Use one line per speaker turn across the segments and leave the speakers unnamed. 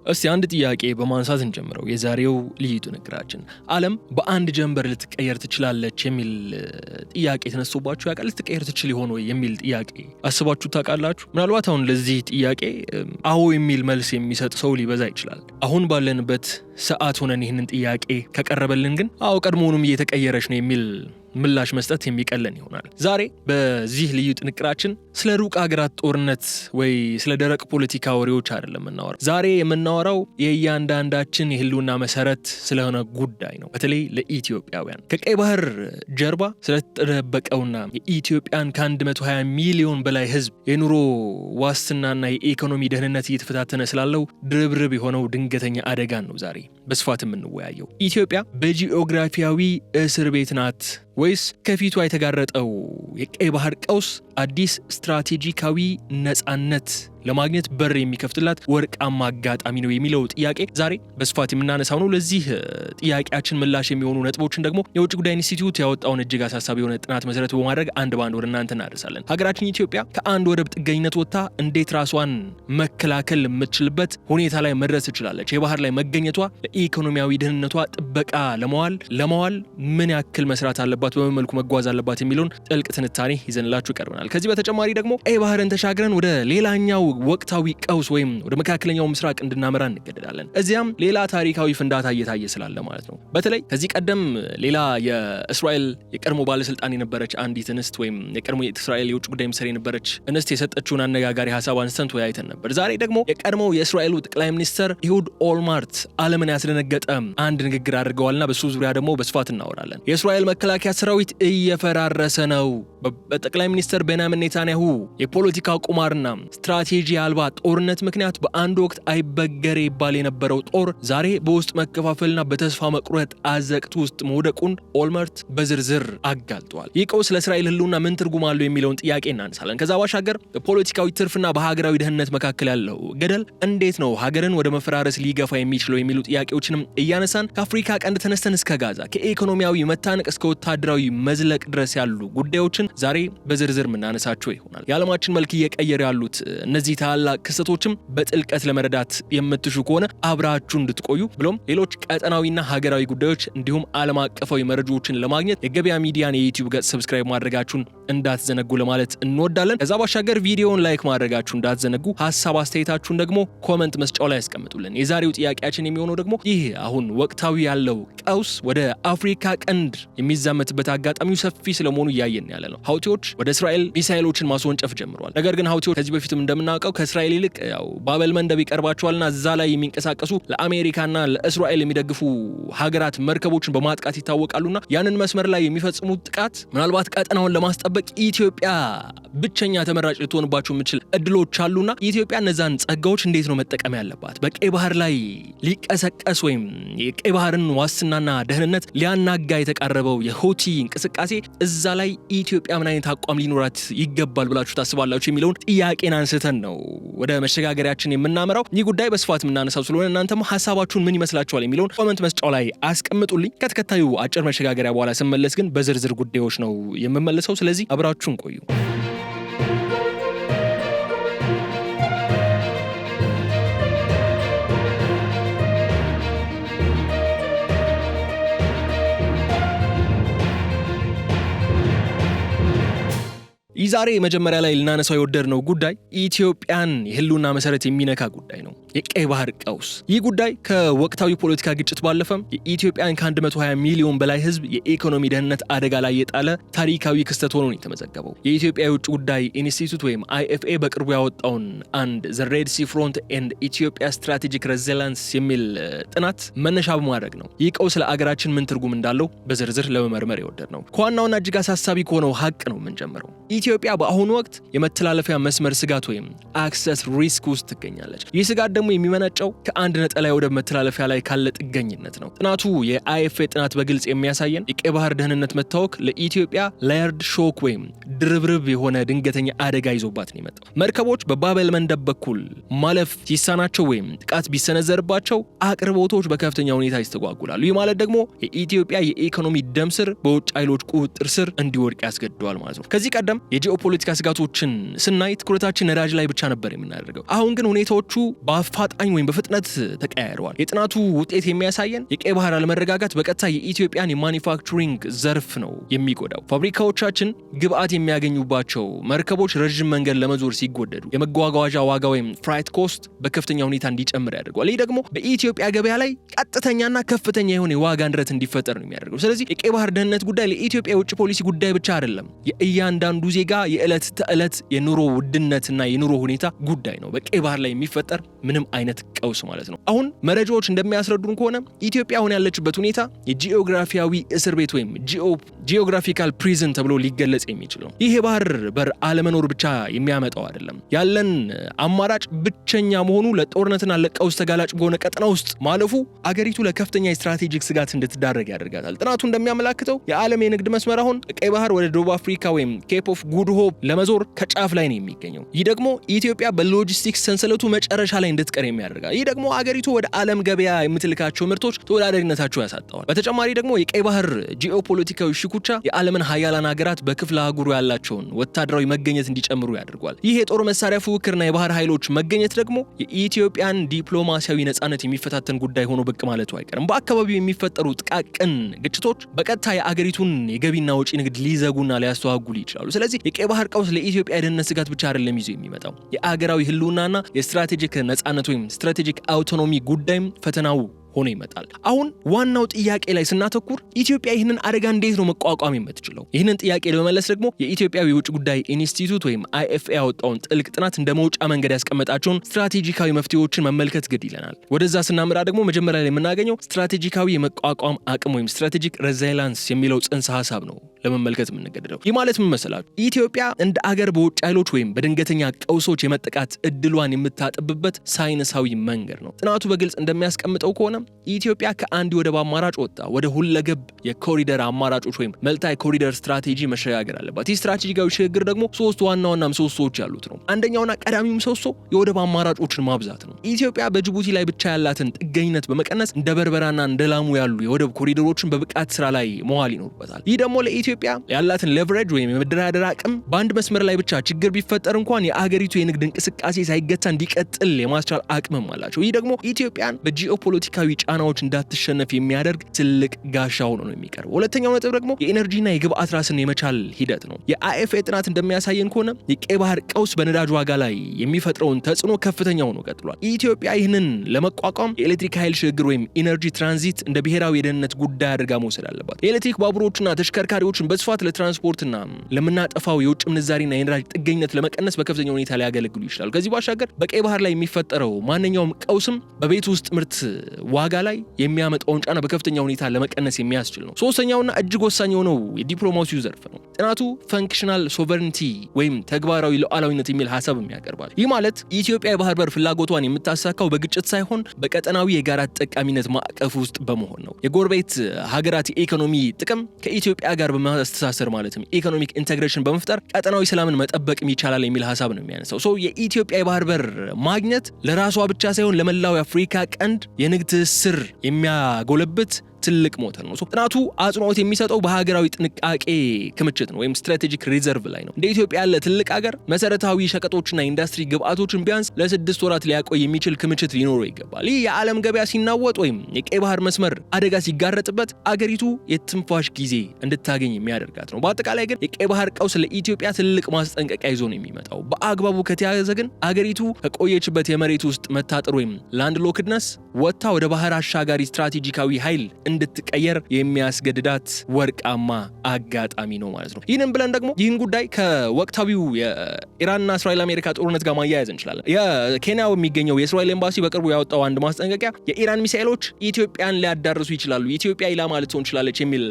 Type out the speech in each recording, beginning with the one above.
እስቲ አንድ ጥያቄ በማንሳት እንጀምረው። የዛሬው ልዩ ጥንቅራችን ዓለም በአንድ ጀንበር ልትቀየር ትችላለች የሚል ጥያቄ ተነስቶባችሁ ያውቃል? ልትቀየር ትችል ይሆን ወይ የሚል ጥያቄ አስባችሁ ታውቃላችሁ? ምናልባት አሁን ለዚህ ጥያቄ አዎ የሚል መልስ የሚሰጥ ሰው ሊበዛ ይችላል። አሁን ባለንበት ሰዓት ሆነን ይህንን ጥያቄ ከቀረበልን ግን አዎ ቀድሞውንም እየተቀየረች ነው የሚል ምላሽ መስጠት የሚቀለን ይሆናል። ዛሬ በዚህ ልዩ ጥንቅራችን ስለ ሩቅ ሀገራት ጦርነት ወይ ስለ ደረቅ ፖለቲካ ወሬዎች አይደለም የምናወራው። ዛሬ የምናወራው የእያንዳንዳችን የህልውና መሰረት ስለሆነ ጉዳይ ነው። በተለይ ለኢትዮጵያውያን ከቀይ ባህር ጀርባ ስለተደበቀውና የኢትዮጵያን ከ120 ሚሊዮን በላይ ህዝብ የኑሮ ዋስትናና የኢኮኖሚ ደህንነት እየተፈታተነ ስላለው ድርብርብ የሆነው ድንገተኛ አደጋን ነው ዛሬ በስፋት የምንወያየው። ኢትዮጵያ በጂኦግራፊያዊ እስር ቤት ናት ወይስ ከፊቷ የተጋረጠው የቀይ ባህር ቀውስ አዲስ ስትራቴጂካዊ ነፃነት ለማግኘት በር የሚከፍትላት ወርቃማ አጋጣሚ ነው የሚለው ጥያቄ ዛሬ በስፋት የምናነሳው ነው። ለዚህ ጥያቄያችን ምላሽ የሚሆኑ ነጥቦችን ደግሞ የውጭ ጉዳይ ኢንስቲትዩት ያወጣውን እጅግ አሳሳቢ የሆነ ጥናት መሰረት በማድረግ አንድ ባንድ ወደ እናንተ እናደርሳለን። ሀገራችን ኢትዮጵያ ከአንድ ወደብ ጥገኝነት ወጥታ እንዴት ራሷን መከላከል የምትችልበት ሁኔታ ላይ መድረስ ትችላለች? የባህር ላይ መገኘቷ ለኢኮኖሚያዊ ደህንነቷ ጥበቃ ለማዋል ምን ያክል መስራት አለባት፣ በምን መልኩ መጓዝ አለባት የሚለውን ጥልቅ ትንታኔ ይዘንላችሁ ቀርበናል። ከዚህ በተጨማሪ ደግሞ ቀይ ባህርን ተሻግረን ወደ ሌላኛው ወቅታዊ ቀውስ ወይም ወደ መካከለኛው ምስራቅ እንድናመራ እንገደዳለን። እዚያም ሌላ ታሪካዊ ፍንዳታ እየታየ ስላለ ማለት ነው። በተለይ ከዚህ ቀደም ሌላ የእስራኤል የቀድሞ ባለስልጣን የነበረች አንዲት እንስት ወይም የቀድሞ የእስራኤል የውጭ ጉዳይ ሚኒስትር የነበረች እንስት የሰጠችውን አነጋጋሪ ሀሳብ አንስተን ተወያይተን ነበር። ዛሬ ደግሞ የቀድሞ የእስራኤሉ ጠቅላይ ሚኒስትር ኢሁድ ኦልማርት ዓለምን ያስደነገጠ አንድ ንግግር አድርገዋልና በሱ ዙሪያ ደግሞ በስፋት እናወራለን። የእስራኤል መከላከያ ሰራዊት እየፈራረሰ ነው። በጠቅላይ ሚኒስትር ቤንያሚን ኔታንያሁ የፖለቲካ ቁማርና ስትራቴጂ አልባ ጦርነት ምክንያት በአንድ ወቅት አይበገሬ ይባል የነበረው ጦር ዛሬ በውስጥ መከፋፈልና በተስፋ መቁረጥ አዘቅት ውስጥ መውደቁን ኦልመርት በዝርዝር አጋልጧል። ይህ ቀውስ ለእስራኤል ህልውና ምን ትርጉም አለው የሚለውን ጥያቄ እናነሳለን። ከዛ ባሻገር በፖለቲካዊ ትርፍና በሀገራዊ ደህንነት መካከል ያለው ገደል እንዴት ነው ሀገርን ወደ መፈራረስ ሊገፋ የሚችለው የሚሉ ጥያቄዎችንም እያነሳን ከአፍሪካ ቀንድ ተነስተን እስከ ጋዛ ከኢኮኖሚያዊ መታነቅ እስከ ወታደራዊ መዝለቅ ድረስ ያሉ ጉዳዮችን ዛሬ በዝርዝር የምናነሳቸው ይሆናል። የዓለማችን መልክ እየቀየሩ ያሉት እነዚህ ታላላቅ ክስተቶችም በጥልቀት ለመረዳት የምትሹ ከሆነ አብራችሁ እንድትቆዩ ብሎም ሌሎች ቀጠናዊና ሀገራዊ ጉዳዮች እንዲሁም ዓለም አቀፋዊ መረጃዎችን ለማግኘት የገበያ ሚዲያን የዩቲዩብ ገጽ ሰብስክራይብ ማድረጋችሁን እንዳትዘነጉ ለማለት እንወዳለን። ከዛ ባሻገር ቪዲዮውን ላይክ ማድረጋችሁ እንዳትዘነጉ፣ ሀሳብ አስተያየታችሁን ደግሞ ኮመንት መስጫው ላይ ያስቀምጡልን። የዛሬው ጥያቄያችን የሚሆነው ደግሞ ይህ አሁን ወቅታዊ ያለው ቀውስ ወደ አፍሪካ ቀንድ የሚዛመትበት አጋጣሚው ሰፊ ስለመሆኑ እያየን ያለ ነው። ሀውቲዎች ወደ እስራኤል ሚሳኤሎችን ማስወንጨፍ ጀምረዋል። ነገር ግን ሀውቲዎች ከዚህ በፊትም እንደምናውቀው ከእስራኤል ይልቅ ያው ባበል መንደብ ይቀርባቸዋልና እዛ ላይ የሚንቀሳቀሱ ለአሜሪካና ለእስራኤል የሚደግፉ ሀገራት መርከቦችን በማጥቃት ይታወቃሉና ያንን መስመር ላይ የሚፈጽሙት ጥቃት ምናልባት ቀጠናውን ለማስጠበቅ ኢትዮጵያ ብቸኛ ተመራጭ ልትሆንባቸው የምትችል እድሎች አሉና ኢትዮጵያ እነዛን ጸጋዎች እንዴት ነው መጠቀም ያለባት? በቀይ ባህር ላይ ሊቀሰቀስ ወይም የቀይ ባህርን ዋስትናና ደህንነት ሊያናጋ የተቃረበው የሁቲ እንቅስቃሴ እዛ ላይ ኢትዮጵያ ምን አይነት አቋም ሊኖራት ይገባል ብላችሁ ታስባላችሁ የሚለውን ጥያቄን አንስተን ነው ወደ መሸጋገሪያችን የምናመራው። ይህ ጉዳይ በስፋት የምናነሳው ስለሆነ እናንተም ሀሳባችሁን ምን ይመስላችኋል የሚለውን ኮመንት መስጫው ላይ አስቀምጡልኝ። ከተከታዩ አጭር መሸጋገሪያ በኋላ ስመለስ ግን በዝርዝር ጉዳዮች ነው የምመለሰው። ስለዚህ አብራችሁን ቆዩ። ዛሬ መጀመሪያ ላይ ልናነሳው የወደድነው ጉዳይ ኢትዮጵያን የህልውና መሰረት የሚነካ ጉዳይ ነው፣ የቀይ ባህር ቀውስ። ይህ ጉዳይ ከወቅታዊ ፖለቲካ ግጭት ባለፈም የኢትዮጵያን ከ120 ሚሊዮን በላይ ህዝብ የኢኮኖሚ ደህንነት አደጋ ላይ የጣለ ታሪካዊ ክስተት ሆኖ ነው የተመዘገበው። የኢትዮጵያ የውጭ ጉዳይ ኢንስቲትዩት ወይም IFA በቅርቡ ያወጣውን አንድ ዘ ሬድ ሲ ፍሮንት ኤንድ ኢትዮጵያ ስትራቴጂክ ሬዚላንስ የሚል ጥናት መነሻ በማድረግ ነው ይህ ቀውስ ለአገራችን ምን ትርጉም እንዳለው በዝርዝር ለመመርመር የወደድነው። ከዋናውና እጅግ አሳሳቢ ከሆነው ሀቅ ነው የምንጀምረው። ኢትዮጵያ በአሁኑ ወቅት የመተላለፊያ መስመር ስጋት ወይም አክሰስ ሪስክ ውስጥ ትገኛለች። ይህ ስጋት ደግሞ የሚመነጨው ከአንድ ነጠላ የወደብ መተላለፊያ ላይ ካለ ጥገኝነት ነው። ጥናቱ የአይኤፍኤ ጥናት በግልጽ የሚያሳየን የቀይ ባህር ደህንነት መታወክ ለኢትዮጵያ ላየርድ ሾክ ወይም ድርብርብ የሆነ ድንገተኛ አደጋ ይዞባት ነው የመጣው። መርከቦች በባበል መንደብ በኩል ማለፍ ሲሳናቸው ወይም ጥቃት ቢሰነዘርባቸው አቅርቦቶች በከፍተኛ ሁኔታ ይስተጓጉላሉ። ይህ ማለት ደግሞ የኢትዮጵያ የኢኮኖሚ ደም ስር በውጭ ኃይሎች ቁጥጥር ስር እንዲወድቅ ያስገድደዋል ማለት ነው። ከዚህ ቀደም የጂኦፖለቲካ ስጋቶችን ስናይ ትኩረታችን ነዳጅ ላይ ብቻ ነበር የምናደርገው። አሁን ግን ሁኔታዎቹ በአፍታ በአፋጣኝ ወይም በፍጥነት ተቀያይረዋል። የጥናቱ ውጤት የሚያሳየን የቀይ ባህር አለመረጋጋት በቀጥታ የኢትዮጵያን የማኒፋክቸሪንግ ዘርፍ ነው የሚጎዳው። ፋብሪካዎቻችን ግብአት የሚያገኙባቸው መርከቦች ረጅም መንገድ ለመዞር ሲጎደዱ የመጓጓዣ ዋጋ ወይም ፍራይት ኮስት በከፍተኛ ሁኔታ እንዲጨምር ያደርገዋል። ይህ ደግሞ በኢትዮጵያ ገበያ ላይ ቀጥተኛና ከፍተኛ የሆነ የዋጋ ንረት እንዲፈጠር ነው የሚያደርገው። ስለዚህ የቀይ ባህር ደህንነት ጉዳይ ለኢትዮጵያ የውጭ ፖሊሲ ጉዳይ ብቻ አይደለም፣ የእያንዳንዱ ዜጋ የዕለት ተዕለት የኑሮ ውድነትና የኑሮ ሁኔታ ጉዳይ ነው። በቀይ ባህር ላይ የሚፈጠር ምንም አይነት ቀውስ ማለት ነው። አሁን መረጃዎች እንደሚያስረዱን ከሆነ ኢትዮጵያ አሁን ያለችበት ሁኔታ የጂኦግራፊያዊ እስር ቤት ወይም ጂኦግራፊካል ፕሪዝን ተብሎ ሊገለጽ የሚችል ነው። ይህ የባህር በር አለመኖር ብቻ የሚያመጣው አይደለም። ያለን አማራጭ ብቸኛ መሆኑ ለጦርነትና ለቀውስ ተጋላጭ በሆነ ቀጠና ውስጥ ማለፉ አገሪቱ ለከፍተኛ የስትራቴጂክ ስጋት እንድትዳረግ ያደርጋታል። ጥናቱ እንደሚያመላክተው የዓለም የንግድ መስመር አሁን ቀይ ባህር ወደ ደቡብ አፍሪካ ወይም ኬፕ ኦፍ ጉድ ሆፕ ለመዞር ከጫፍ ላይ ነው የሚገኘው። ይህ ደግሞ ኢትዮጵያ በሎጂስቲክስ ሰንሰለቱ መጨረሻ ላይ እንድትቀር የሚያደርጋል። ይህ ደግሞ አገሪቱ ወደ ዓለም ገበያ የምትልካቸው ምርቶች ተወዳዳሪነታቸው ያሳጣዋል። በተጨማሪ ደግሞ የቀይ ባህር ጂኦፖለቲካዊ ሽኩቻ የዓለምን ሀያላን ሀገራት በክፍለ አህጉሩ ያላቸውን ወታደራዊ መገኘት እንዲጨምሩ ያደርጓል። ይህ የጦር መሳሪያ ፉክክርና የባህር ኃይሎች መገኘት ደግሞ የኢትዮጵያን ዲፕሎማሲያዊ ነጻነት የሚፈታተን ጉዳይ ሆኖ ብቅ ማለቱ አይቀርም። በአካባቢው የሚፈጠሩ ጥቃቅን ግጭቶች በቀጥታ የአገሪቱን የገቢና ወጪ ንግድ ሊዘጉና ሊያስተዋጉሉ ይችላሉ። ስለዚህ የቀይ ባህር ቀውስ ለኢትዮጵያ የደህንነት ስጋት ብቻ አይደለም ይዞ የሚመጣው የአገራዊ ህልውናና የስትራቴጂክ ነጻነት ወይም ስትራቴጂክ አውቶኖሚ ጉዳይም ፈተናው ሆኖ ይመጣል። አሁን ዋናው ጥያቄ ላይ ስናተኩር ኢትዮጵያ ይህንን አደጋ እንዴት ነው መቋቋም የምትችለው? ይህንን ጥያቄ ለመመለስ ደግሞ የኢትዮጵያዊ የውጭ ጉዳይ ኢንስቲትዩት ወይም IFA ያወጣውን ጥልቅ ጥናት እንደ መውጫ መንገድ ያስቀመጣቸውን ስትራቴጂካዊ መፍትሄዎችን መመልከት ግድ ይለናል። ወደዛ ስናምራ ደግሞ መጀመሪያ ላይ የምናገኘው ስትራቴጂካዊ የመቋቋም አቅም ወይም ስትራቴጂክ ሬዚሊያንስ የሚለው ጽንሰ ሐሳብ ነው ለመመልከት የምንገደደው። ይህ ማለት ምን መሰላችሁ? ኢትዮጵያ እንደ አገር በውጭ ኃይሎች ወይም በድንገተኛ ቀውሶች የመጠቃት እድሏን የምታጠብበት ሳይንሳዊ መንገድ ነው። ጥናቱ በግልጽ እንደሚያስቀምጠው ከሆነ ኢትዮጵያ ከአንድ ወደብ አማራጭ ወጣ ወደ ሁለገብ የኮሪደር አማራጮች ወይም መልታይ ኮሪደር ስትራቴጂ መሸጋገር አለባት። ይህ ስትራቴጂካዊ ሽግግር ደግሞ ሶስት ዋና ምሰሶዎች ያሉት ነው። አንደኛውና ቀዳሚው ምሰሶ የወደብ አማራጮችን ማብዛት ነው። ኢትዮጵያ በጅቡቲ ላይ ብቻ ያላትን ጥገኝነት በመቀነስ እንደ በርበራና እንደ ላሙ ያሉ የወደብ ኮሪደሮችን በብቃት ስራ ላይ መዋል ይኖርበታል። ይህ ደግሞ ለኢትዮጵያ ያላትን ሌቨሬጅ ወይም የመደራደር አቅም በአንድ መስመር ላይ ብቻ ችግር ቢፈጠር እንኳን የአገሪቱ የንግድ እንቅስቃሴ ሳይገታ እንዲቀጥል የማስቻል አቅምም አላቸው። ይህ ደግሞ ኢትዮጵያን በጂኦፖለቲካዊ ጫናዎች እንዳትሸነፍ የሚያደርግ ትልቅ ጋሻ ሆኖ ነው የሚቀርበው። ሁለተኛው ነጥብ ደግሞ የኤነርጂና የግብአት ራስን የመቻል ሂደት ነው። የIFA ጥናት እንደሚያሳየን ከሆነ የቀይ ባህር ቀውስ በነዳጅ ዋጋ ላይ የሚፈጥረውን ተጽዕኖ ከፍተኛ ሆኖ ቀጥሏል። ኢትዮጵያ ይህንን ለመቋቋም የኤሌክትሪክ ኃይል ሽግግር ወይም ኢነርጂ ትራንዚት እንደ ብሔራዊ የደህንነት ጉዳይ አድርጋ መውሰድ አለባት። የኤሌክትሪክ ባቡሮችና ተሽከርካሪዎችን በስፋት ለትራንስፖርትና ለምናጠፋው የውጭ ምንዛሪና የነዳጅ ጥገኝነት ለመቀነስ በከፍተኛ ሁኔታ ሊያገለግሉ ይችላሉ። ከዚህ ባሻገር በቀይ ባህር ላይ የሚፈጠረው ማንኛውም ቀውስም በቤት ውስጥ ምርት ዋጋ ላይ የሚያመጣውን ጫና በከፍተኛ ሁኔታ ለመቀነስ የሚያስችል ነው። ሶስተኛውና እጅግ ወሳኝ የሆነው የዲፕሎማሲው ዘርፍ ነው። ጥናቱ ፈንክሽናል ሶቨረንቲ ወይም ተግባራዊ ሉዓላዊነት የሚል ሐሳብ ያቀርባል። ይህ ማለት ኢትዮጵያ የባህር በር ፍላጎቷን የምታሳካው በግጭት ሳይሆን በቀጠናዊ የጋራ ተጠቃሚነት ማዕቀፍ ውስጥ በመሆን ነው። የጎረቤት ሀገራት የኢኮኖሚ ጥቅም ከኢትዮጵያ ጋር በማስተሳሰር ማለትም ኢኮኖሚክ ኢንቴግሬሽን በመፍጠር ቀጠናዊ ሰላምን መጠበቅ ይቻላል የሚል ሐሳብ ነው የሚያነሳው። የኢትዮጵያ የባህር በር ማግኘት ለራሷ ብቻ ሳይሆን ለመላው የአፍሪካ ቀንድ የንግድ ትስስር የሚያጎለብት ትልቅ ሞተር ነው። ጥናቱ አጽንኦት የሚሰጠው በሀገራዊ ጥንቃቄ ክምችት ነው ወይም ስትራቴጂክ ሪዘርቭ ላይ ነው። እንደ ኢትዮጵያ ያለ ትልቅ ሀገር መሰረታዊ ሸቀጦችና ኢንዱስትሪ ግብአቶችን ቢያንስ ለ6 ወራት ሊያቆይ የሚችል ክምችት ሊኖረው ይገባል። ይህ የዓለም ገበያ ሲናወጥ ወይም የቀይ ባህር መስመር አደጋ ሲጋረጥበት አገሪቱ የትንፋሽ ጊዜ እንድታገኝ የሚያደርጋት ነው። በአጠቃላይ ግን የቀይ ባህር ቀውስ ለኢትዮጵያ ትልቅ ማስጠንቀቂያ ይዞ ነው የሚመጣው። በአግባቡ ከተያዘ ግን አገሪቱ ከቆየችበት የመሬት ውስጥ መታጠር ወይም ላንድ ሎክድነስ ወጥታ ወደ ባህር አሻጋሪ ስትራቴጂካዊ ኃይል እንድትቀየር የሚያስገድዳት ወርቃማ አጋጣሚ ነው ማለት ነው። ይህንን ብለን ደግሞ ይህን ጉዳይ ከወቅታዊው የኢራንና እስራኤል አሜሪካ ጦርነት ጋር ማያያዝ እንችላለን። የኬንያው የሚገኘው የእስራኤል ኤምባሲ በቅርቡ ያወጣው አንድ ማስጠንቀቂያ የኢራን ሚሳኤሎች ኢትዮጵያን ሊያዳርሱ ይችላሉ፣ ኢትዮጵያ ኢላማ ልትሆን ትችላለች የሚል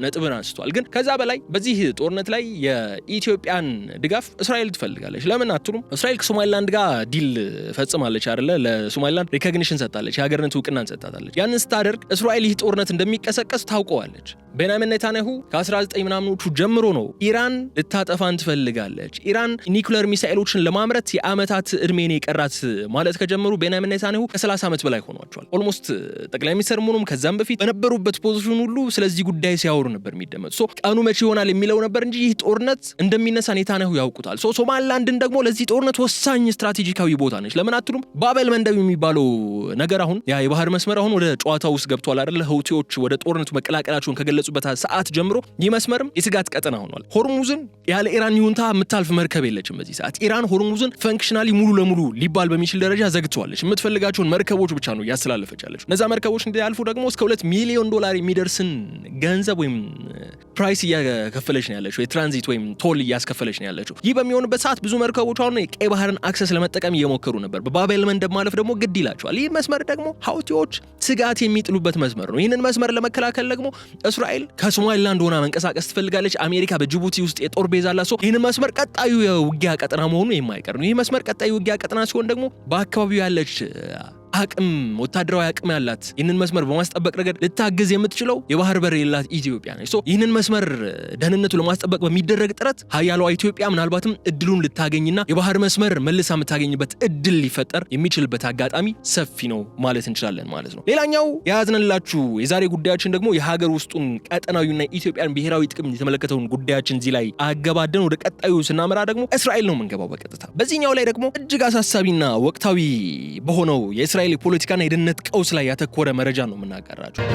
ነጥብን አንስቷል። ግን ከዛ በላይ በዚህ ጦርነት ላይ የኢትዮጵያን ድጋፍ እስራኤል ትፈልጋለች። ለምን አትሉም? እስራኤል ከሶማሊላንድ ጋር ዲል ፈጽማለች አይደለ? ለሶማሊላንድ ሪኮግኒሽን ሰጣለች፣ የሀገርነት እውቅናን ሰጣታለች። ያንን ስታደርግ እስራኤል ይህ ጦርነት እንደሚቀሰቀስ ታውቀዋለች። ቤንያሚን ኔታንያሁ ከ19 ምናምኖቹ ጀምሮ ነው ኢራን ልታጠፋን ትፈልጋለች፣ ኢራን ኒኩለር ሚሳኤሎችን ለማምረት የአመታት እድሜ ነው የቀራት ማለት ከጀመሩ ቤንያሚን ኔታንያሁ ከ30 ዓመት በላይ ሆኗቸዋል። ኦልሞስት ጠቅላይ ሚኒስትር ሆኖም ከዛም በፊት በነበሩበት ፖዚሽን ሁሉ ስለዚህ ጉዳይ ሲያወሩ ነበር የሚደመጡ። ቀኑ መቼ ይሆናል የሚለው ነበር እንጂ ይህ ጦርነት እንደሚነሳ ኔታንያሁ ያውቁታል። ሶማሊላንድን ደግሞ ለዚህ ጦርነት ወሳኝ ስትራቴጂካዊ ቦታ ነች። ለምን አትሉም? ባቤል መንደብ የሚባለው ነገር አሁን ያ የባህር መስመር አሁን ወደ ጨዋታ ውስጥ ገብቷል አይደል? ሁቲዎች ወደ ጦርነቱ መቀላቀላቸውን ከገለጹበት ሰዓት ጀምሮ ይህ መስመርም የስጋት ቀጠና ሆኗል። ሆርሙዝን ያለ ኢራን ይሁንታ የምታልፍ መርከብ የለችም በዚህ ሰዓት። ኢራን ሆርሙዝን ፈንክሽናሊ ሙሉ ለሙሉ ሊባል በሚችል ደረጃ ዘግቷለች። የምትፈልጋቸውን መርከቦች ብቻ ነው ያስተላለፈች ያለችው። እነዛ መርከቦች እንዲያልፉ ደግሞ እስከ $2 ሚሊዮን የሚደርስን ገንዘብ ወይም ፕራይስ እያከፈለች ነው ያለችው፣ የትራንዚት ወይም ቶል እያስከፈለች ነው ያለችው። ይህ በሚሆንበት ሰዓት ብዙ መርከቦች አሁን የቀይ ባህርን አክሰስ ለመጠቀም እየሞከሩ ነበር። በባቤል መንደብ ማለፍ ደግሞ ግድ ይላቸዋል። ይህ መስመር ደግሞ ሁቲዎች ስጋት የሚጥሉበት መስመር ነው። ይህንን መስመር ለመከላከል ደግሞ እስራኤል ከሶማሊላንድ ሆና መንቀሳቀስ ትፈልጋለች። አሜሪካ በጅቡቲ ውስጥ የጦር ቤዝ አላት። ይህንን መስመር ቀጣዩ የውጊያ ቀጠና መሆኑ የማይቀር ነው። ይህ መስመር ቀጣዩ የውጊያ ቀጠና ሲሆን ደግሞ በአካባቢው ያለች አቅም ወታደራዊ አቅም ያላት ይህንን መስመር በማስጠበቅ ረገድ ልታግዝ የምትችለው የባህር በር የላት ኢትዮጵያ ነች። ይህንን መስመር ደህንነቱ ለማስጠበቅ በሚደረግ ጥረት ሀያሏ ኢትዮጵያ ምናልባትም እድሉን ልታገኝና የባህር መስመር መልሳ የምታገኝበት እድል ሊፈጠር የሚችልበት አጋጣሚ ሰፊ ነው ማለት እንችላለን ማለት ነው። ሌላኛው የያዝንላችሁ የዛሬ ጉዳያችን ደግሞ የሀገር ውስጡን ቀጠናዊና ኢትዮጵያን ብሔራዊ ጥቅም የተመለከተውን ጉዳያችን እዚህ ላይ አገባደን ወደ ቀጣዩ ስናመራ ደግሞ እስራኤል ነው የምንገባው በቀጥታ። በዚህኛው ላይ ደግሞ እጅግ አሳሳቢና ወቅታዊ በሆነው የእስራኤል የፖለቲካና የደህንነት ቀውስ ላይ ያተኮረ መረጃ ነው የምናቀርባችሁ።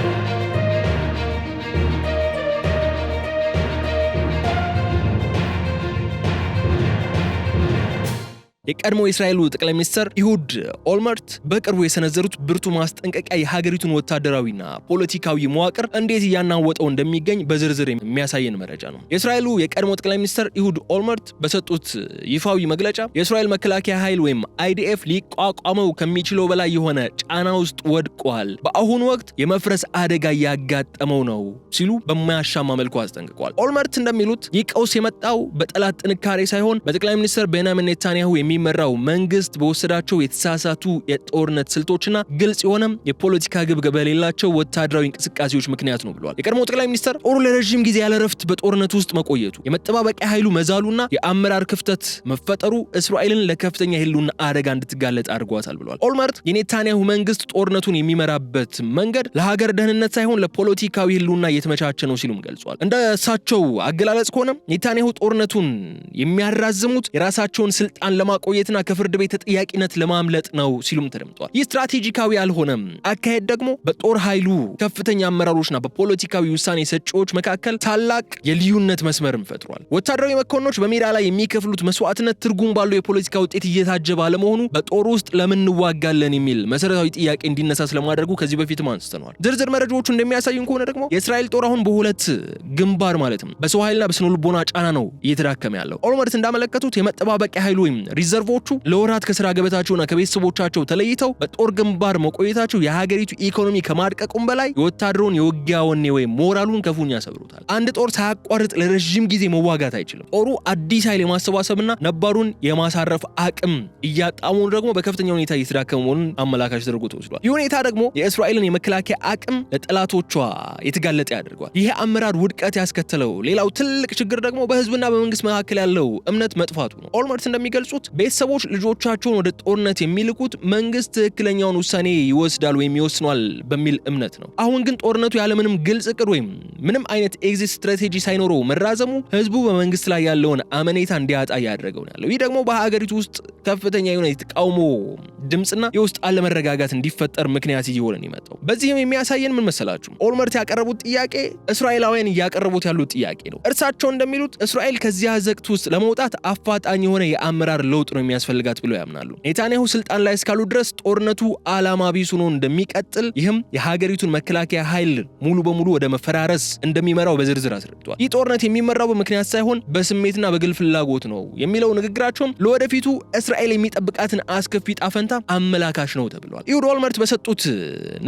የቀድሞ የእስራኤሉ ጠቅላይ ሚኒስትር ኢሁድ ኦልመርት በቅርቡ የሰነዘሩት ብርቱ ማስጠንቀቂያ የሀገሪቱን ወታደራዊና ፖለቲካዊ መዋቅር እንዴት እያናወጠው እንደሚገኝ በዝርዝር የሚያሳየን መረጃ ነው። የእስራኤሉ የቀድሞ ጠቅላይ ሚኒስትር ኢሁድ ኦልመርት በሰጡት ይፋዊ መግለጫ የእስራኤል መከላከያ ኃይል ወይም አይዲኤፍ ሊቋቋመው ከሚችለው በላይ የሆነ ጫና ውስጥ ወድቋል፣ በአሁኑ ወቅት የመፍረስ አደጋ እያጋጠመው ነው ሲሉ በማያሻማ መልኩ አስጠንቅቀዋል። ኦልመርት እንደሚሉት ይህ ቀውስ የመጣው በጠላት ጥንካሬ ሳይሆን በጠቅላይ ሚኒስትር ቤንያሚን ኔታንያሁ የሚመራው መንግስት በወሰዳቸው የተሳሳቱ የጦርነት ስልቶችና ግልጽ የሆነ የፖለቲካ ግብ በሌላቸው ወታደራዊ እንቅስቃሴዎች ምክንያት ነው ብለዋል። የቀድሞ ጠቅላይ ሚኒስትር ጦሩ ለረጅም ጊዜ ያለ ረፍት በጦርነት ውስጥ መቆየቱ፣ የመጠባበቂያ ኃይሉ መዛሉና የአመራር ክፍተት መፈጠሩ እስራኤልን ለከፍተኛ የህልውና አደጋ እንድትጋለጥ አድርጓታል ብለዋል። ኦልመርት የኔታንያሁ መንግስት ጦርነቱን የሚመራበት መንገድ ለሀገር ደህንነት ሳይሆን ለፖለቲካዊ ህልውና እየተመቻቸ ነው ሲሉም ገልጿል። እንደ እሳቸው አገላለጽ ከሆነ ኔታንያሁ ጦርነቱን የሚያራዝሙት የራሳቸውን ስልጣን ለማቆየትና ከፍርድ ቤት ተጠያቂነት ለማምለጥ ነው ሲሉም ተደምጧል። ይህ ስትራቴጂካዊ ያልሆነም አካሄድ ደግሞ በጦር ኃይሉ ከፍተኛ አመራሮችና በፖለቲካዊ ውሳኔ ሰጪዎች መካከል ታላቅ የልዩነት መስመርም ፈጥሯል። ወታደራዊ መኮንኖች በሜዳ ላይ የሚከፍሉት መስዋዕትነት ትርጉም ባለው የፖለቲካ ውጤት እየታጀበ አለመሆኑ በጦር ውስጥ ለምን እንዋጋለን የሚል መሰረታዊ ጥያቄ እንዲነሳ ስለማድረጉ ከዚህ በፊትም አንስተናል። ዝርዝር መረጃዎቹ እንደሚያሳዩን ከሆነ ደግሞ የእስራኤል ጦር አሁን በሁለት ግንባር ማለትም በሰው ኃይልና በስነ ልቦና ጫና ነው እየተዳከመ ያለው። ኦልመርት እንዳመለከቱት የመጠባበቂያ ኃይሉ ወይም ሪዘርቮቹ ለወራት ከስራ ገበታቸውና ከቤተሰቦቻቸው ተለይተው በጦር ግንባር መቆየታቸው የሀገሪቱ ኢኮኖሚ ከማድቀቁም በላይ የወታደሩን የውጊያ ወኔ ወይም ሞራሉን ክፉኛ ሰብሮታል። አንድ ጦር ሳያቋርጥ ለረጅም ጊዜ መዋጋት አይችልም። ጦሩ አዲስ ኃይል የማሰባሰብና ነባሩን የማሳረፍ አቅም እያጣሙ ደግሞ በከፍተኛ ሁኔታ እየተዳከመ መሆኑን አመላካች ተደርጎ ተወስዷል። ይህ ሁኔታ ደግሞ የእስራኤልን የመከላከያ አቅም ለጠላቶቿ የተጋለጠ ያደርገዋል። ይህ አመራር ውድቀት ያስከተለው ሌላው ትልቅ ችግር ደግሞ በህዝብና በመንግስት መካከል ያለው እምነት መጥፋቱ ነው። ኦልመርት እንደሚገልጹት ቤተሰቦች ልጆቻቸውን ወደ ጦርነት የሚልኩት መንግስት ትክክለኛውን ውሳኔ ይወስዳል ወይም ይወስኗል በሚል እምነት ነው። አሁን ግን ጦርነቱ ያለምንም ግልጽ እቅድ ወይም ምንም አይነት ኤግዚት ስትራቴጂ ሳይኖረው መራዘሙ ህዝቡ በመንግስት ላይ ያለውን አመኔታ እንዲያጣ ያደረገው ነው ያለው። ይህ ደግሞ በሀገሪቱ ውስጥ ከፍተኛ የሆነ የተቃውሞ ድምጽና የውስጥ አለመረጋጋት እንዲፈጠር ምክንያት እየሆነ ነው የመጣው። በዚህም የሚያሳየን ምን መሰላችሁ? ኦልመርት ያቀረቡት ጥያቄ እስራኤላውያን እያቀረቡት ያሉት ጥያቄ ነው። እርሳቸው እንደሚሉት እስራኤል ከዚያ ዘቅት ውስጥ ለመውጣት አፋጣኝ የሆነ የአመራር ለውጥ ነው የሚያስፈልጋት ብለው ያምናሉ። ኔታንያሁ ስልጣን ላይ እስካሉ ድረስ ጦርነቱ ዓላማ ቢስ ሆኖ እንደሚቀጥል፣ ይህም የሀገሪቱን መከላከያ ኃይል ሙሉ በሙሉ ወደ መፈራረስ እንደሚመራው በዝርዝር አስረድቷል። ይህ ጦርነት የሚመራው በምክንያት ሳይሆን በስሜትና በግል ፍላጎት ነው የሚለው ንግግራቸውም ለወደፊቱ እስራኤል የሚጠብቃትን አስከፊ ጣፈንታ አመላካሽ ነው ተብሏል። ኢሁድ ኦልመርት በሰጡት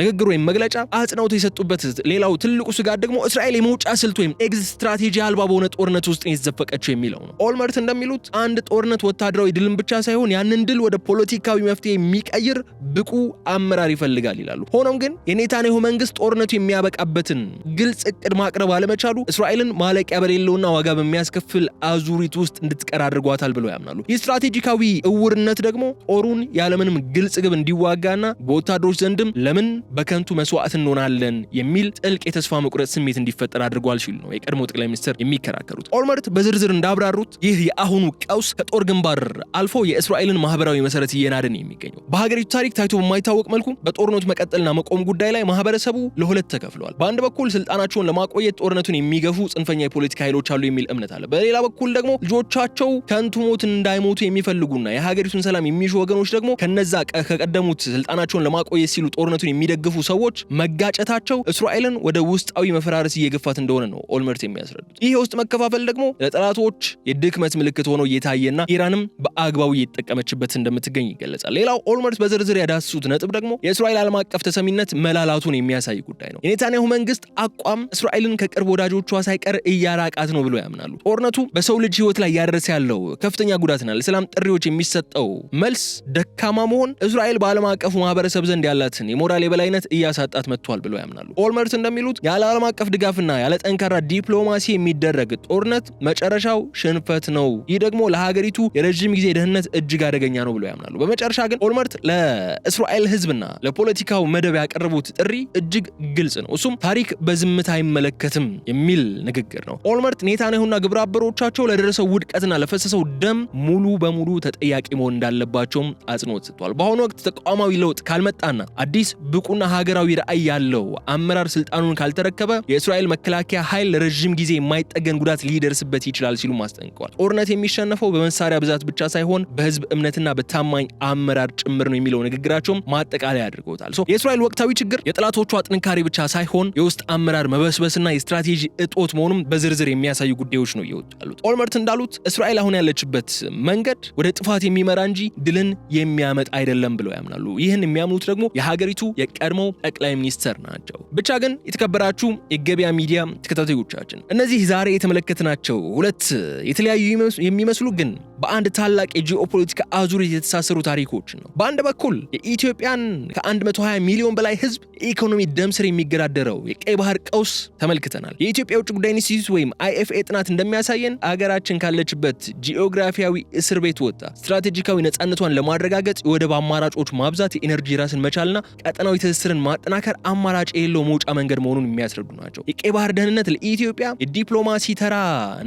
ንግግር ወይም መግለጫ አጽንኦት የሰጡበት ሌላው ትልቁ ስጋት ደግሞ እስራኤል የመውጫ ስልት ወይም ኤግዚት ስትራቴጂ አልባ በሆነ ጦርነት ውስጥ የተዘፈቀችው የሚለው ነው። ኦልመርት እንደሚሉት አንድ ጦርነት ወታደራዊ ድል ህልም ብቻ ሳይሆን ያንን ድል ወደ ፖለቲካዊ መፍትሄ የሚቀይር ብቁ አመራር ይፈልጋል ይላሉ። ሆኖም ግን የኔታንያሁ መንግስት ጦርነቱ የሚያበቃበትን ግልጽ እቅድ ማቅረብ አለመቻሉ እስራኤልን ማለቂያ በሌለውና ዋጋ በሚያስከፍል አዙሪት ውስጥ እንድትቀር አድርጓታል ብለው ያምናሉ። ይህ ስትራቴጂካዊ እውርነት ደግሞ ጦሩን ያለምንም ግልጽ ግብ እንዲዋጋና በወታደሮች ዘንድም ለምን በከንቱ መስዋዕት እንሆናለን የሚል ጥልቅ የተስፋ መቁረጥ ስሜት እንዲፈጠር አድርጓል ሲሉ ነው የቀድሞ ጠቅላይ ሚኒስትር የሚከራከሩት። ኦልመርት በዝርዝር እንዳብራሩት ይህ የአሁኑ ቀውስ ከጦር ግንባር አልፎ የእስራኤልን ማህበራዊ መሰረት እየናደ ነው የሚገኘው። በሀገሪቱ ታሪክ ታይቶ በማይታወቅ መልኩ በጦርነቱ መቀጠልና መቆም ጉዳይ ላይ ማህበረሰቡ ለሁለት ተከፍሏል። በአንድ በኩል ስልጣናቸውን ለማቆየት ጦርነቱን የሚገፉ ጽንፈኛ የፖለቲካ ኃይሎች አሉ የሚል እምነት አለ። በሌላ በኩል ደግሞ ልጆቻቸው ከንቱ ሞት እንዳይሞቱ የሚፈልጉና የሀገሪቱን ሰላም የሚሹ ወገኖች ደግሞ ከነዛ ከቀደሙት ስልጣናቸውን ለማቆየት ሲሉ ጦርነቱን የሚደግፉ ሰዎች መጋጨታቸው እስራኤልን ወደ ውስጣዊ መፈራረስ እየገፋት እንደሆነ ነው ኦልመርት የሚያስረዱት። ይህ የውስጥ መከፋፈል ደግሞ ለጠላቶች የድክመት ምልክት ሆኖ እየታየና ኢራንም በአግባቡ እየተጠቀመችበት እንደምትገኝ ይገለጻል። ሌላው ኦልመርት በዝርዝር ያዳሰሱት ነጥብ ደግሞ የእስራኤል ዓለም አቀፍ ተሰሚነት መላላቱን የሚያሳይ ጉዳይ ነው። የኔታንያሁ መንግስት አቋም እስራኤልን ከቅርብ ወዳጆቿ ሳይቀር እያራቃት ነው ብሎ ያምናሉ። ጦርነቱ በሰው ልጅ ህይወት ላይ ያደረሰ ያለው ከፍተኛ ጉዳትና ለሰላም ጥሪዎች የሚሰጠው መልስ ደካማ መሆን እስራኤል በዓለም አቀፉ ማህበረሰብ ዘንድ ያላትን የሞራል የበላይነት እያሳጣት መጥቷል ብሎ ያምናሉ። ኦልመርት እንደሚሉት ያለ ዓለም አቀፍ ድጋፍና ያለ ጠንካራ ዲፕሎማሲ የሚደረግ ጦርነት መጨረሻው ሽንፈት ነው። ይህ ደግሞ ለሀገሪቱ የረጅም ጊዜ ደህንነት እጅግ አደገኛ ነው ብሎ ያምናሉ። በመጨረሻ ግን ኦልመርት ለእስራኤል ህዝብና ለፖለቲካው መደብ ያቀረቡት ጥሪ እጅግ ግልጽ ነው። እሱም ታሪክ በዝምታ አይመለከትም የሚል ንግግር ነው። ኦልመርት ኔታንያሁና ግብረ አበሮቻቸው ለደረሰው ውድቀትና ለፈሰሰው ደም ሙሉ በሙሉ ተጠያቂ መሆን እንዳለባቸውም አጽንኦት ሰጥቷል። በአሁኑ ወቅት ተቋማዊ ለውጥ ካልመጣና አዲስ ብቁና ሀገራዊ ራዕይ ያለው አመራር ስልጣኑን ካልተረከበ የእስራኤል መከላከያ ኃይል ለረጅም ጊዜ የማይጠገን ጉዳት ሊደርስበት ይችላል ሲሉ አስጠንቅቀዋል። ጦርነት የሚሸነፈው በመሳሪያ ብዛት ብቻ ሳይሆን በህዝብ እምነትና በታማኝ አመራር ጭምር ነው የሚለው ንግግራቸውም ማጠቃለያ አድርገውታል። የእስራኤል ወቅታዊ ችግር የጠላቶቿ ጥንካሬ ብቻ ሳይሆን የውስጥ አመራር መበስበስና የስትራቴጂ እጦት መሆኑም በዝርዝር የሚያሳዩ ጉዳዮች ነው እየወጡ ያሉት። ኦልመርት እንዳሉት እስራኤል አሁን ያለችበት መንገድ ወደ ጥፋት የሚመራ እንጂ ድልን የሚያመጣ አይደለም ብለው ያምናሉ። ይህን የሚያምኑት ደግሞ የሀገሪቱ የቀድሞው ጠቅላይ ሚኒስትር ናቸው። ብቻ ግን የተከበራችሁ የገበያ ሚዲያ ተከታታዮቻችን እነዚህ ዛሬ የተመለከትናቸው ሁለት የተለያዩ የሚመስሉ ግን በአንድ ታላቅ የጂኦፖለቲካ አዙሪት የተሳሰሩ ታሪኮች ነው። በአንድ በኩል የኢትዮጵያን ከ120 ሚሊዮን በላይ ህዝብ የኢኮኖሚ ደም ስር የሚገዳደረው የቀይ ባህር ቀውስ ተመልክተናል። የኢትዮጵያ የውጭ ጉዳይ ኢንስቲትዩት ወይም IFA ጥናት እንደሚያሳየን አገራችን ካለችበት ጂኦግራፊያዊ እስር ቤት ወጣ ስትራቴጂካዊ ነፃነቷን ለማረጋገጥ የወደብ አማራጮች ማብዛት፣ የኤነርጂ ራስን መቻልና ቀጠናዊ ትስስርን ማጠናከር አማራጭ የሌለው መውጫ መንገድ መሆኑን የሚያስረዱ ናቸው። የቀይ ባህር ደህንነት ለኢትዮጵያ የዲፕሎማሲ ተራ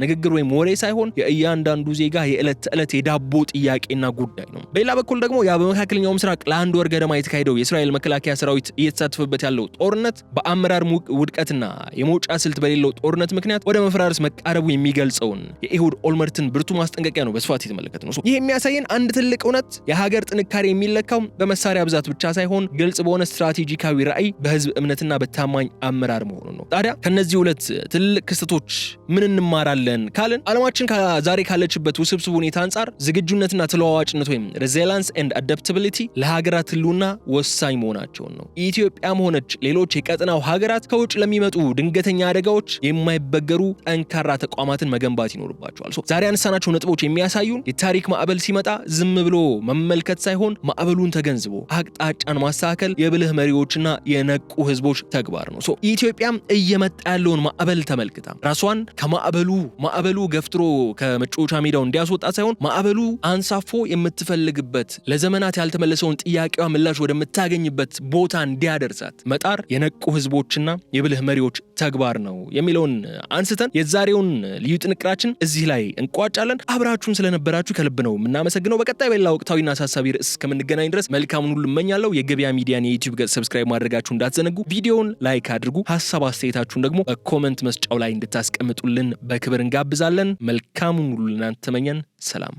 ንግግር ወይም ወሬ ሳይሆን የእያንዳንዱ ዜጋ የዕለት ተዕለት የዳቦ ጥያቄና ጉዳይ ነው። በሌላ በኩል ደግሞ በመካከለኛው ምስራቅ ለአንድ ወር ገደማ የተካሄደው የእስራኤል መከላከያ ሰራዊት እየተሳተፈበት ያለው ጦርነት በአመራር ውድቀትና የመውጫ ስልት በሌለው ጦርነት ምክንያት ወደ መፈራረስ መቃረቡ የሚገልጸውን የኤሁድ ኦልመርትን ብርቱ ማስጠንቀቂያ ነው በስፋት የተመለከትነው። ይህ የሚያሳየን አንድ ትልቅ እውነት የሀገር ጥንካሬ የሚለካው በመሳሪያ ብዛት ብቻ ሳይሆን ግልጽ በሆነ ስትራቴጂካዊ ራዕይ፣ በህዝብ እምነትና በታማኝ አመራር መሆኑ ነው። ታዲያ ከነዚህ ሁለት ትልቅ ክስተቶች ምን እንማራለን ካልን ዓለማችን ዛሬ ካለችበት ውስብስብ ሁኔታ አንጻር ዝግጁነትና ተለዋዋጭነት ወይም ሬዚሊያንስ ኤንድ አዳፕታቢሊቲ ለሀገራት ህልውና ወሳኝ መሆናቸውን ነው። ኢትዮጵያም ሆነች ሌሎች የቀጠናው ሀገራት ከውጭ ለሚመጡ ድንገተኛ አደጋዎች የማይበገሩ ጠንካራ ተቋማትን መገንባት ይኖርባቸዋል። ዛሬ ያነሳናቸው ነጥቦች የሚያሳዩን የታሪክ ማዕበል ሲመጣ ዝም ብሎ መመልከት ሳይሆን ማዕበሉን ተገንዝቦ አቅጣጫን ማስተካከል የብልህ መሪዎችና የነቁ ህዝቦች ተግባር ነው። ኢትዮጵያም እየመጣ ያለውን ማዕበል ተመልክታ ራሷን ማዕበሉ ገፍትሮ ከመጫወቻ ሜዳው እንዲያስወጣ ሳይሆን ማዕበሉ አንሳፎ የምትፈልግበት ለዘመናት ያልተመለሰውን ጥያቄዋ ምላሽ ወደምታገኝበት ቦታ እንዲያደርሳት መጣር የነቁ ህዝቦችና የብልህ መሪዎች ተግባር ነው የሚለውን አንስተን የዛሬውን ልዩ ጥንቅራችን እዚህ ላይ እንቋጫለን። አብራችሁን ስለነበራችሁ ከልብ ነው የምናመሰግነው። በቀጣይ በሌላ ወቅታዊና አሳሳቢ ርዕስ እስከምንገናኝ ድረስ መልካሙን ሁሉ እመኛለሁ። የገበያ ሚዲያን የዩቲዩብ ገጽ ሰብስክራይብ ማድረጋችሁ እንዳትዘነጉ። ቪዲዮውን ላይክ አድርጉ። ሐሳብ አስተያየታችሁን ደግሞ በኮሜንት መስጫው ላይ እንድታስቀምጡልን በክብር እንጋብዛለን። መልካሙን ሁሉ ለእናንተ ተመኘን። ሰላም።